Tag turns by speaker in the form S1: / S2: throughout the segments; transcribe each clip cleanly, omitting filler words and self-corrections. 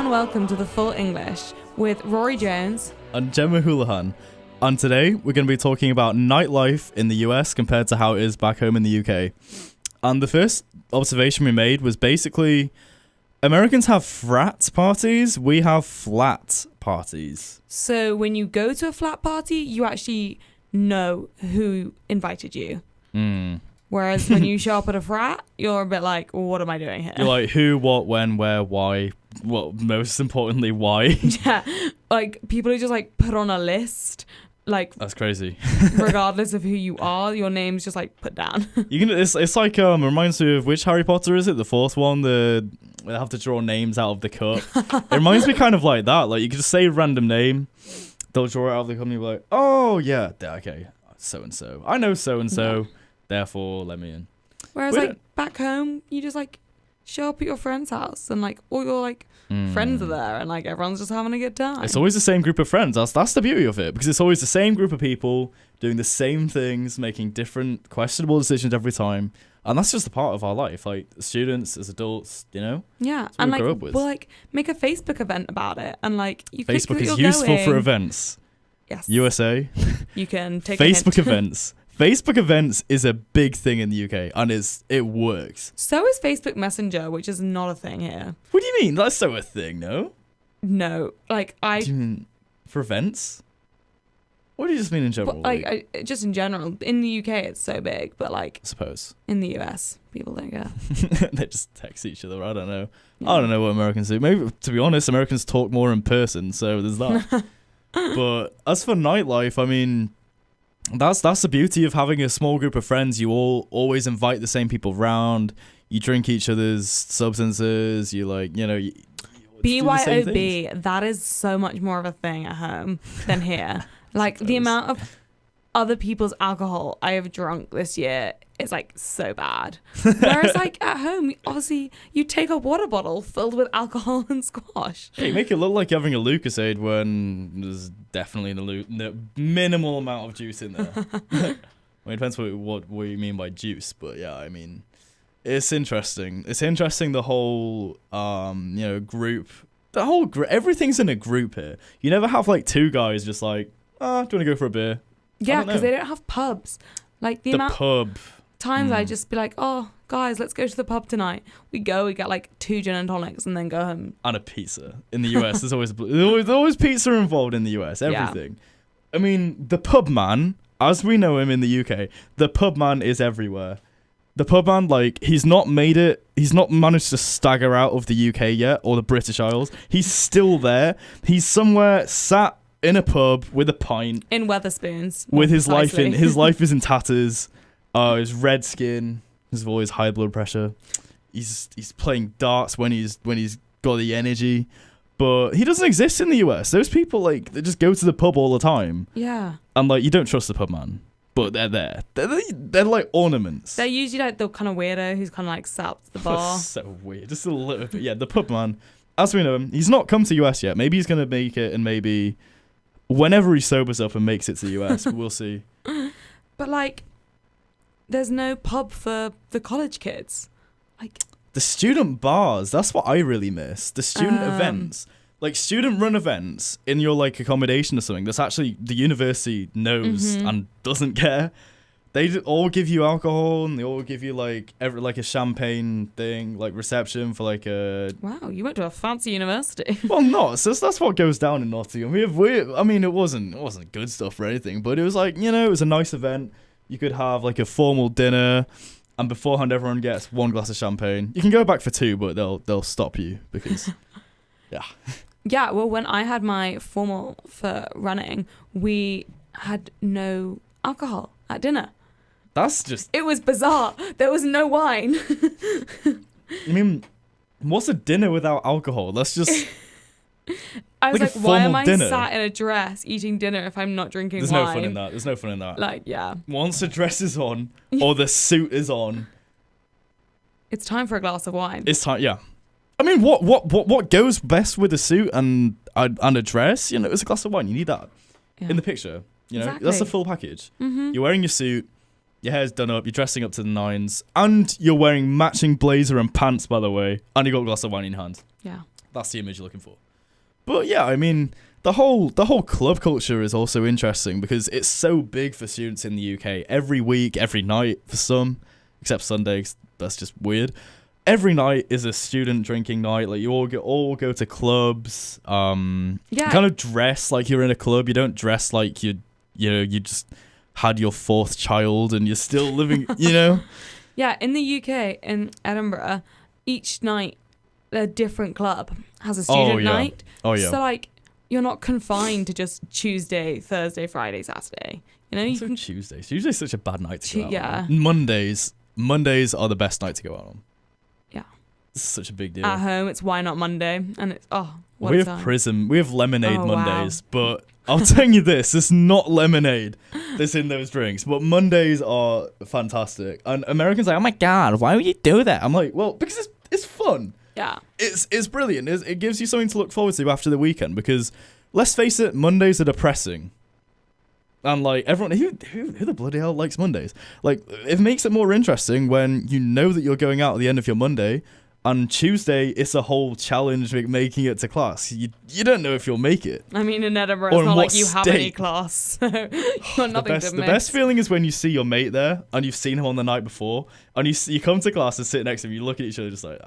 S1: and welcome to The Full English with Rory Jones
S2: and Jemma Hoolahan. And today we're going to be talking about nightlife in the US compared to how it is back home in the UK. And the first observation we made was basically Americans have frat parties, we have flat parties.
S1: So when you go to a flat party, you actually know who invited you. Whereas when you show up at a frat, you're a bit like, well, what am I doing here?
S2: You're like, who, what, when, where, why, well, most importantly, why?
S1: Yeah, like people who just like put on a list, like
S2: That's crazy.
S1: regardless of who you are, your name's just like put down.
S2: It's like reminds me of which Harry Potter is it? The fourth one, they have to draw names out of the cup. It reminds me kind of like that. Like you can just say a random name, they'll draw it out of the cup and you'll be like, oh yeah, okay, so and so. I know so and so. Therefore, let me in.
S1: Whereas like back home, you just like show up at your friend's house and like all your like friends are there and like everyone's just having a good time.
S2: It's always the same group of friends. That's the beauty of it, because it's always the same group of people doing the same things, making different questionable decisions every time. And that's just a part of our life, like students, as adults, you know?
S1: Yeah, and like we'll like make a Facebook event about it, and like you
S2: Facebook is useful for events.
S1: Yes.
S2: USA.
S1: You can take
S2: Facebook events. Facebook events is a big thing in the UK, and it works.
S1: So is Facebook Messenger, which is not a thing here.
S2: What do you mean? That's so a thing, no?
S1: No, like
S2: Do you mean for events? What do you just mean in general?
S1: Just in general, in the UK it's so big, but like
S2: I suppose
S1: in the US people don't care.
S2: They just text each other. I don't know. Yeah. I don't know what Americans do. Maybe, to be honest, Americans talk more in person, so there's that. But as for nightlife, I mean, that's the beauty of having a small group of friends. You all always invite the same people round. You drink each other's substances. You like, you know,
S1: BYOB. That is so much more of a thing at home than here. Like the amount of other people's alcohol I have drunk this year is like so bad. Whereas like at home, obviously you take a water bottle filled with alcohol and squash.
S2: Hey, make it look like you're having a Lucasade when there's definitely no minimal amount of juice in there. Well, it depends what you mean by juice, but yeah, I mean, it's interesting. It's interesting the whole group. The whole everything's in a group here. You never have like two guys just like, do you want to go for a beer?
S1: Yeah, because they don't have pubs. Like the amount
S2: pub.
S1: Times I just be like, oh, guys, let's go to the pub tonight. We get like 2 gin and tonics and then go home.
S2: And a pizza. In the US, there's always pizza involved in the US. Everything. Yeah. I mean, the pub man, as we know him in the UK, the pub man is everywhere. The pub man, like, he's not managed to stagger out of the UK yet, or the British Isles. He's still there. He's somewhere sat in a pub with a pint.
S1: In Weatherspoons.
S2: With his life is in tatters. His red skin. His always high blood pressure. He's playing darts when he's got the energy. But he doesn't exist in the US. Those people, like, they just go to the pub all the time.
S1: Yeah.
S2: And like, you don't trust the pub man. But they're there. They're like ornaments.
S1: They're usually like the kind of weirdo who's kind of like sat up to the bar.
S2: That's so weird. Just a little bit. Yeah, the pub man. As we know him, he's not come to US yet. Maybe he's going to make it, and maybe whenever he sobers up and makes it to the US, we'll see.
S1: But like, there's no pub for the college kids. Like
S2: the student bars, that's what I really miss. The student events. Like student run events in your like accommodation or something that's actually the university knows and doesn't care. They all give you alcohol, and they all give you like a champagne thing, like reception for like a.
S1: Wow, you went to a fancy university.
S2: Well, not. So that's what goes down in Nottingham. I mean, it wasn't good stuff or anything, but it was like, you know, it was a nice event. You could have like a formal dinner, and beforehand everyone gets 1 glass of champagne. You can go back for 2, but they'll stop you because, yeah.
S1: Yeah, well, when I had my formal for running, we had no alcohol at dinner.
S2: That's just...
S1: It was bizarre. There was no wine.
S2: I mean, what's a dinner without alcohol? That's just...
S1: I was
S2: like
S1: why am I
S2: dinner.
S1: Sat in a dress eating dinner if I'm not drinking wine?
S2: There's no fun in that.
S1: Like, yeah.
S2: Once the dress is on, or the suit is on...
S1: It's time for a glass of wine.
S2: It's time, yeah. I mean, what goes best with a suit and a dress? You know, it's a glass of wine. You need that in the picture. You know,
S1: exactly.
S2: That's the full package. You're wearing your suit, your hair's done up, you're dressing up to the nines, and you're wearing matching blazer and pants, by the way, and you got a glass of wine in your hand.
S1: Yeah.
S2: That's the image you're looking for. But yeah, I mean, the whole club culture is also interesting because it's so big for students in the UK. Every week, every night for some, except Sundays. That's just weird. Every night is a student drinking night. Like you all go to clubs. You kind of dress like you're in a club. You don't dress like you just had your 4th child and you're still living.
S1: Yeah, in the UK, in Edinburgh, each night a different club has a student night.
S2: Oh yeah.
S1: So like you're not confined to just Tuesday, Thursday, Friday, Saturday. You can
S2: Tuesdays. Tuesday's such a bad night to go out on. Mondays are the best night to go out on.
S1: Yeah.
S2: This is such a big deal.
S1: At home, it's Why Not Monday, and it's what
S2: we
S1: a
S2: have
S1: time.
S2: Prism. We have lemonade Mondays, but I'll tell you this: it's not lemonade that's in those drinks. But Mondays are fantastic, and Americans are like, oh my god, why would you do that? I'm like, well, because it's fun.
S1: Yeah,
S2: it's brilliant. It gives you something to look forward to after the weekend. Because let's face it, Mondays are depressing. And like everyone, who the bloody hell likes Mondays? Like it makes it more interesting when you know that you're going out at the end of your Monday. On Tuesday, it's a whole challenge making it to class. You don't know if you'll make it.
S1: I mean, in Edinburgh, it's not like you have any class. So you've got nothing to miss.
S2: The best feeling is when you see your mate there and you've seen him on the night before and you come to class and sit next to him, you look at each other just like,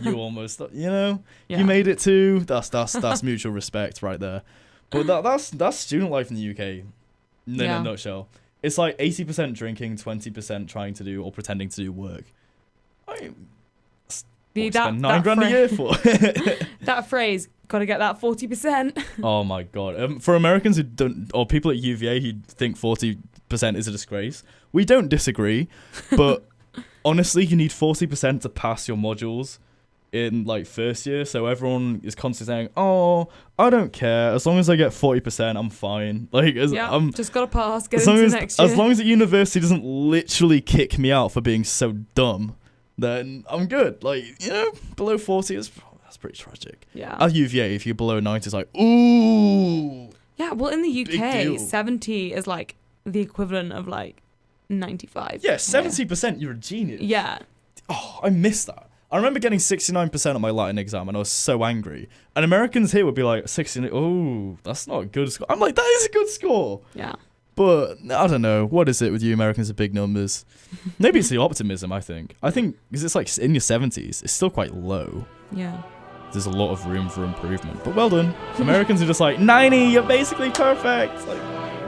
S2: you almost, you made it too. That's mutual respect right there. But that's student life in the UK in a nutshell. It's like 80% drinking, 20% trying to do or pretending to do work. Spend $9,000 a year for
S1: that phrase. Got to get that 40%.
S2: Oh my god! For Americans who don't, or people at UVA who think 40% is a disgrace, we don't disagree. But honestly, you need 40% to pass your modules in like first year. So everyone is constantly saying, "Oh, I don't care. As long as I get 40%, I'm fine." Like, I'm
S1: just gotta pass. Get into next year.
S2: As long as the university doesn't literally kick me out for being so dumb, then I'm good. Like, below 40 that's pretty tragic.
S1: Yeah.
S2: At UVA, if you're below 90, it's like, ooh.
S1: Yeah, well, in the UK, 70 is like the equivalent of like 95.
S2: Yeah, 70%, you're a genius.
S1: Yeah.
S2: Oh, I missed that. I remember getting 69% on my Latin exam and I was so angry. And Americans here would be like, 69, oh, that's not a good score. I'm like, that is a good score.
S1: Yeah.
S2: But I don't know. What is it with you Americans with big numbers? Maybe it's the optimism, I think. Because it's like in your 70s, it's still quite low.
S1: Yeah.
S2: There's a lot of room for improvement. But well done. Americans are just like, 90, you're basically perfect. Like,